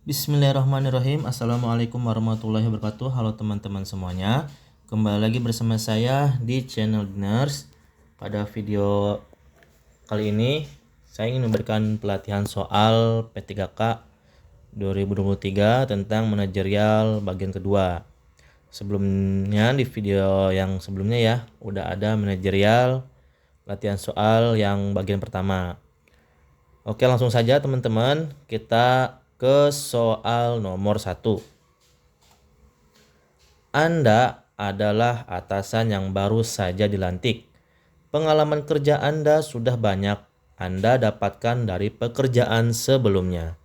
Bismillahirrahmanirrahim. Assalamualaikum warahmatullahi wabarakatuh. Halo teman-teman semuanya. Kembali lagi bersama saya di channel Diners. Pada video kali ini saya ingin memberikan pelatihan soal P3K 2023 tentang manajerial bagian kedua. Sebelumnya di video yang sebelumnya ya udah ada manajerial latihan soal yang bagian pertama. Oke, langsung saja teman-teman, kita ke soal nomor 1. Anda adalah atasan yang baru saja dilantik. Pengalaman kerja Anda sudah banyak Anda dapatkan dari pekerjaan sebelumnya.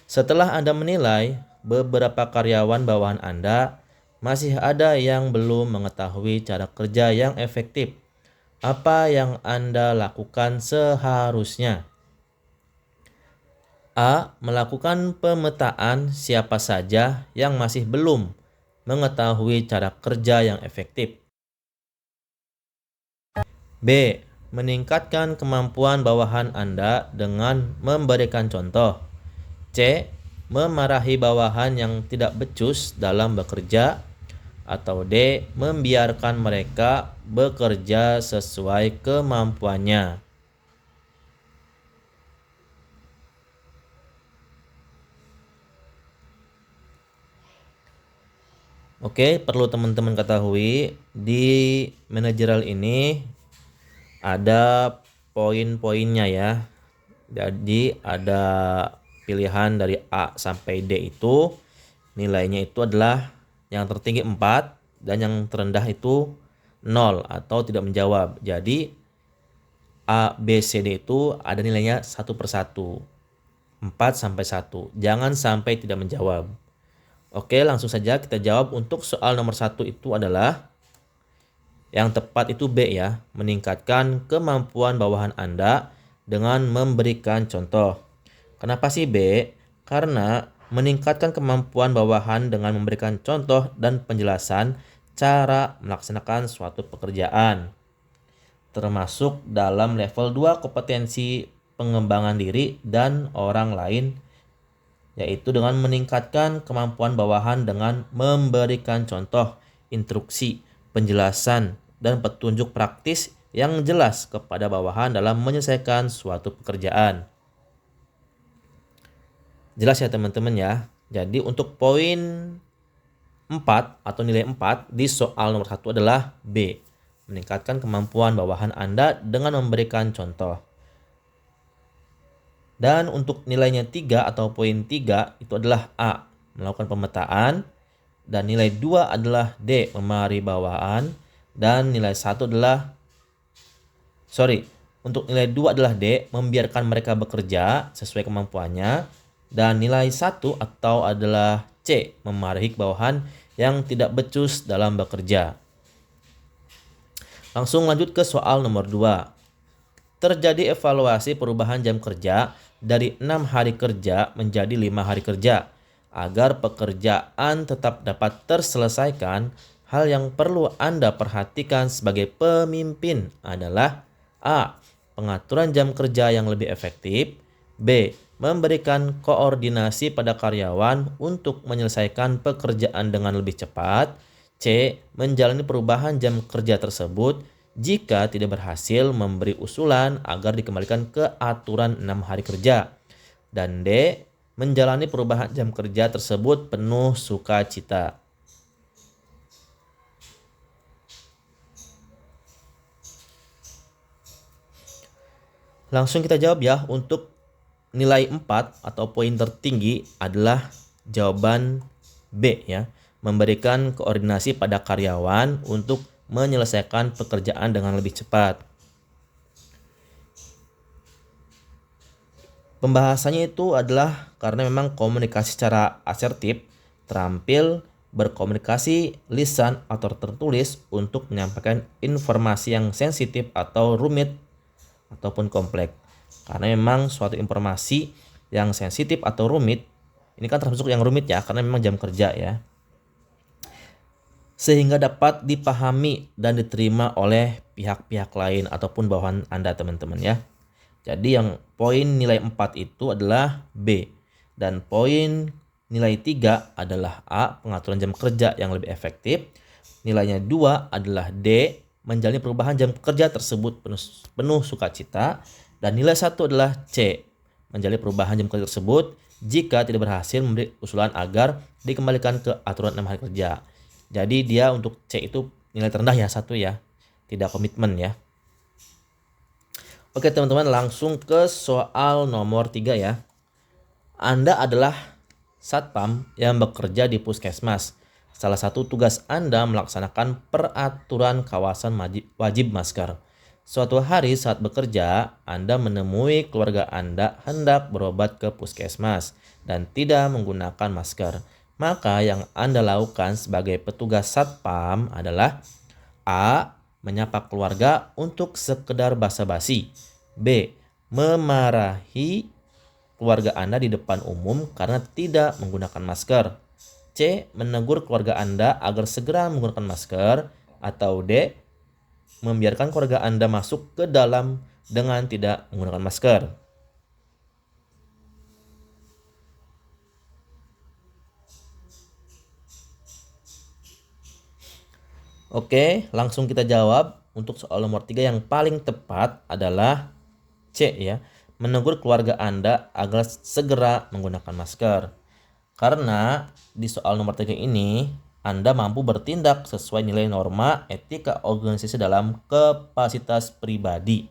Setelah Anda menilai, beberapa karyawan bawahan Anda masih ada yang belum mengetahui cara kerja yang efektif. Apa yang Anda lakukan seharusnya? A. Melakukan pemetaan siapa saja yang masih belum mengetahui cara kerja yang efektif. B. Meningkatkan kemampuan bawahan Anda dengan memberikan contoh. C. Memarahi bawahan yang tidak becus dalam bekerja. Atau D. Membiarkan mereka bekerja sesuai kemampuannya. Oke, perlu teman-teman ketahui di manajerial ini ada poin-poinnya ya. Jadi ada pilihan dari A sampai D itu nilainya itu adalah yang tertinggi 4 dan yang terendah itu 0 atau tidak menjawab. Jadi A, B, C, D itu ada nilainya 1/1. 4 sampai 1. Jangan sampai tidak menjawab. Oke, langsung saja kita jawab. Untuk soal nomor 1 itu adalah yang tepat itu B ya. Meningkatkan kemampuan bawahan Anda dengan memberikan contoh. Kenapa sih B? Karena meningkatkan kemampuan bawahan dengan memberikan contoh dan penjelasan cara melaksanakan suatu pekerjaan. Termasuk dalam level 2 kompetensi pengembangan diri dan orang lain, yaitu dengan meningkatkan kemampuan bawahan dengan memberikan contoh, instruksi, penjelasan, dan petunjuk praktis yang jelas kepada bawahan dalam menyelesaikan suatu pekerjaan. Jelas ya teman-teman ya. Jadi untuk poin 4 atau nilai 4 di soal nomor 1 adalah B. Meningkatkan kemampuan bawahan Anda dengan memberikan contoh. Dan untuk nilainya 3 atau poin 3 itu adalah A. Melakukan pemetaan. Dan nilai 2 adalah D. Memarahi bawahan. Dan nilai 1 adalah untuk nilai 2 adalah D. Membiarkan mereka bekerja sesuai kemampuannya. Dan nilai 1 atau adalah C. Memarahi bawahan yang tidak becus dalam bekerja. Langsung lanjut ke soal nomor 2. Terjadi evaluasi perubahan jam kerja dari 6 hari kerja menjadi 5 hari kerja. Agar pekerjaan tetap dapat terselesaikan, hal yang perlu Anda perhatikan sebagai pemimpin adalah A. Pengaturan jam kerja yang lebih efektif. B. Memberikan koordinasi pada karyawan untuk menyelesaikan pekerjaan dengan lebih cepat. C. Menjalani perubahan jam kerja tersebut. Jika tidak berhasil, memberi usulan agar dikembalikan ke aturan 6 hari kerja. Dan D. Menjalani perubahan jam kerja tersebut penuh sukacita. Langsung kita jawab ya. Untuk nilai 4 atau poin tertinggi adalah jawaban B ya. Memberikan koordinasi pada karyawan untuk menyelesaikan pekerjaan dengan lebih cepat. Pembahasannya itu adalah karena memang komunikasi secara asertif, terampil berkomunikasi lisan atau tertulis untuk menyampaikan informasi yang sensitif atau rumit ataupun kompleks. Karena memang suatu informasi yang sensitif atau rumit, ini kan termasuk yang rumit ya, karena memang jam kerja ya. Sehingga dapat dipahami dan diterima oleh pihak-pihak lain ataupun bawahan Anda teman-teman ya. Jadi yang poin nilai 4 itu adalah B. Dan poin nilai 3 adalah A, pengaturan jam kerja yang lebih efektif. Nilainya 2 adalah D, menjalani perubahan jam kerja tersebut penuh sukacita. Dan nilai 1 adalah C, menjalani perubahan jam kerja tersebut jika tidak berhasil memberi usulan agar dikembalikan ke aturan 6 hari kerja. Jadi dia untuk C itu nilai terendah ya, 1 ya, tidak komitmen ya. Oke teman-teman, langsung ke soal nomor 3 ya. Anda adalah satpam yang bekerja di puskesmas. Salah satu tugas Anda melaksanakan peraturan kawasan wajib masker. Suatu hari saat bekerja, Anda menemui keluarga Anda hendak berobat ke puskesmas dan tidak menggunakan masker. Maka yang Anda lakukan sebagai petugas satpam adalah A. Menyapa keluarga untuk sekedar basa-basi. B. Memarahi keluarga Anda di depan umum karena tidak menggunakan masker. C. Menegur keluarga Anda agar segera menggunakan masker. Atau D. Membiarkan keluarga Anda masuk ke dalam dengan tidak menggunakan masker. Oke, langsung kita jawab. Untuk soal nomor 3 yang paling tepat adalah C ya. Menegur keluarga Anda agar segera menggunakan masker. Karena di soal nomor 3 ini Anda mampu bertindak sesuai nilai norma etika organisasi dalam kapasitas pribadi.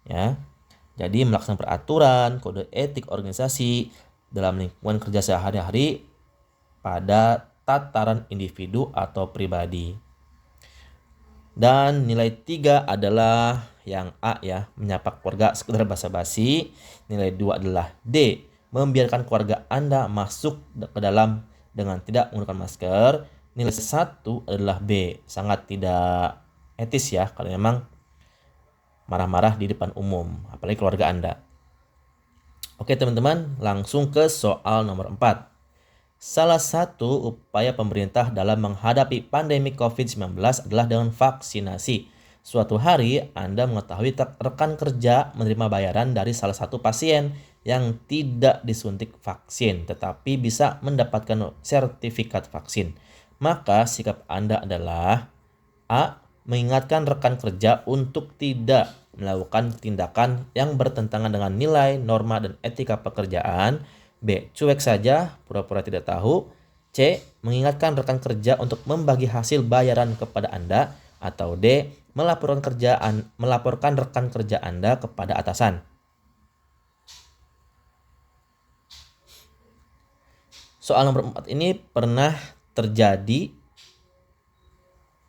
Ya. Jadi melaksanakan peraturan, kode etik organisasi dalam lingkungan kerja sehari-hari pada tataran individu atau pribadi. Dan nilai 3 adalah yang A ya, menyapa keluarga sekedar basa-basi. Nilai 2 adalah D, membiarkan keluarga Anda masuk ke dalam dengan tidak menggunakan masker. Nilai 1 adalah B, sangat tidak etis ya kalau memang marah-marah di depan umum, apalagi keluarga Anda. Oke teman-teman, langsung ke soal nomor 4. Salah satu upaya pemerintah dalam menghadapi pandemi COVID-19 adalah dengan vaksinasi. Suatu hari Anda mengetahui rekan kerja menerima bayaran dari salah satu pasien yang tidak disuntik vaksin tetapi bisa mendapatkan sertifikat vaksin. Maka sikap Anda adalah A. Mengingatkan rekan kerja untuk tidak melakukan tindakan yang bertentangan dengan nilai, norma, dan etika pekerjaan. B. Cuek saja, pura-pura tidak tahu. C. Mengingatkan rekan kerja untuk membagi hasil bayaran kepada Anda. Atau D. Melaporkan rekan kerja Anda kepada atasan. Soal nomor 4 ini pernah terjadi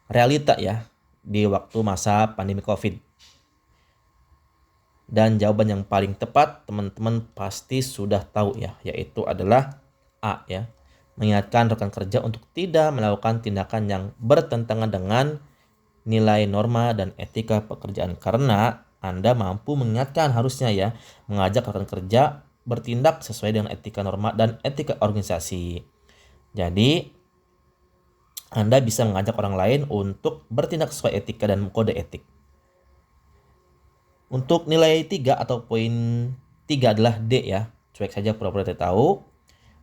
realita ya di waktu masa pandemi COVID. Dan jawaban yang paling tepat teman-teman pasti sudah tahu ya, yaitu adalah A ya. Mengingatkan rekan kerja untuk tidak melakukan tindakan yang bertentangan dengan nilai, norma, dan etika pekerjaan. Karena Anda mampu mengingatkan harusnya ya, mengajak rekan kerja bertindak sesuai dengan etika, norma, dan etika organisasi. Jadi Anda bisa mengajak orang lain untuk bertindak sesuai etika dan kode etik. Untuk nilai 3 atau poin 3 adalah D ya, cuek saja pura-pura tidak tahu.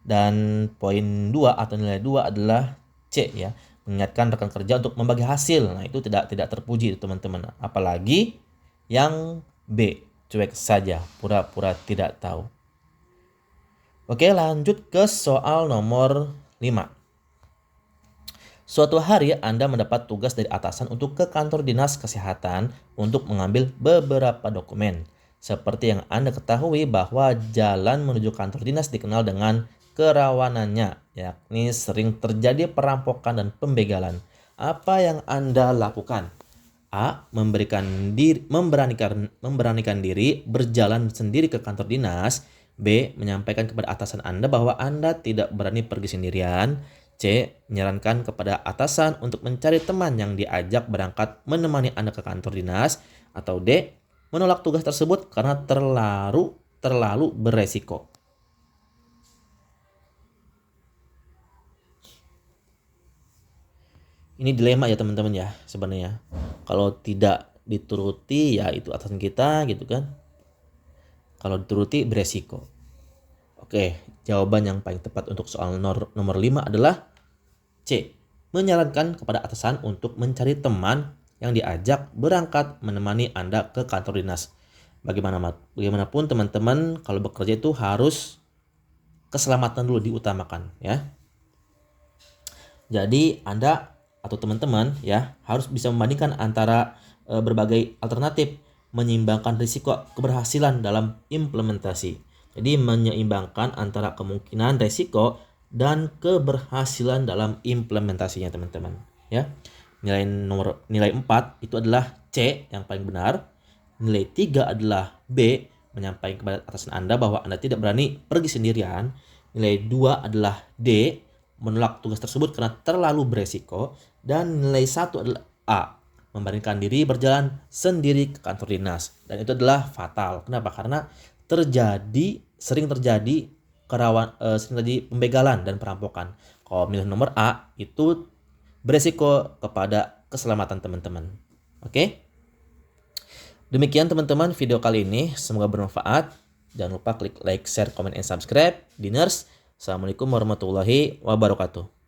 Dan poin 2 atau nilai 2 adalah C ya, mengingatkan rekan kerja untuk membagi hasil. Nah itu tidak terpuji teman-teman. Apalagi yang B, cuek saja pura-pura tidak tahu. Oke, lanjut ke soal nomor 5. Suatu hari Anda mendapat tugas dari atasan untuk ke kantor dinas kesehatan untuk mengambil beberapa dokumen. Seperti yang Anda ketahui bahwa jalan menuju kantor dinas dikenal dengan kerawanannya, yakni sering terjadi perampokan dan pembegalan. Apa yang Anda lakukan? A. Memberanikan diri berjalan sendiri ke kantor dinas. B. Menyampaikan kepada atasan Anda bahwa Anda tidak berani pergi sendirian. C. Menyarankan kepada atasan untuk mencari teman yang diajak berangkat menemani Anda ke kantor dinas. Atau D. Menolak tugas tersebut karena terlalu beresiko. Ini dilema ya teman-teman ya sebenarnya. Kalau tidak dituruti ya itu atasan kita gitu kan. Kalau dituruti beresiko. Oke, jawaban yang paling tepat untuk soal nomor 5 adalah C. Menyarankan kepada atasan untuk mencari teman yang diajak berangkat menemani Anda ke kantor dinas. Bagaimanapun teman-teman kalau bekerja itu harus keselamatan dulu diutamakan ya. Jadi Anda atau teman-teman ya harus bisa membandingkan antara berbagai alternatif, menyeimbangkan risiko keberhasilan dalam implementasi. Jadi menyeimbangkan antara kemungkinan risiko dan keberhasilan dalam implementasinya teman-teman ya. Nilai 4 itu adalah C yang paling benar. Nilai 3 adalah B, menyampaikan kepada atasan Anda bahwa Anda tidak berani pergi sendirian. Nilai 2 adalah D, menolak tugas tersebut karena terlalu beresiko. Dan nilai 1 adalah A, membandingkan diri berjalan sendiri ke kantor dinas. Dan itu adalah fatal. Kenapa? Karena sering terjadi pembegalan dan perampokan. Kalau milih nomor A itu beresiko kepada keselamatan teman-teman. Oke? Demikian teman-teman video kali ini. Semoga bermanfaat. Jangan lupa klik like, share, comment, and subscribe. Diners, Assalamualaikum warahmatullahi wabarakatuh.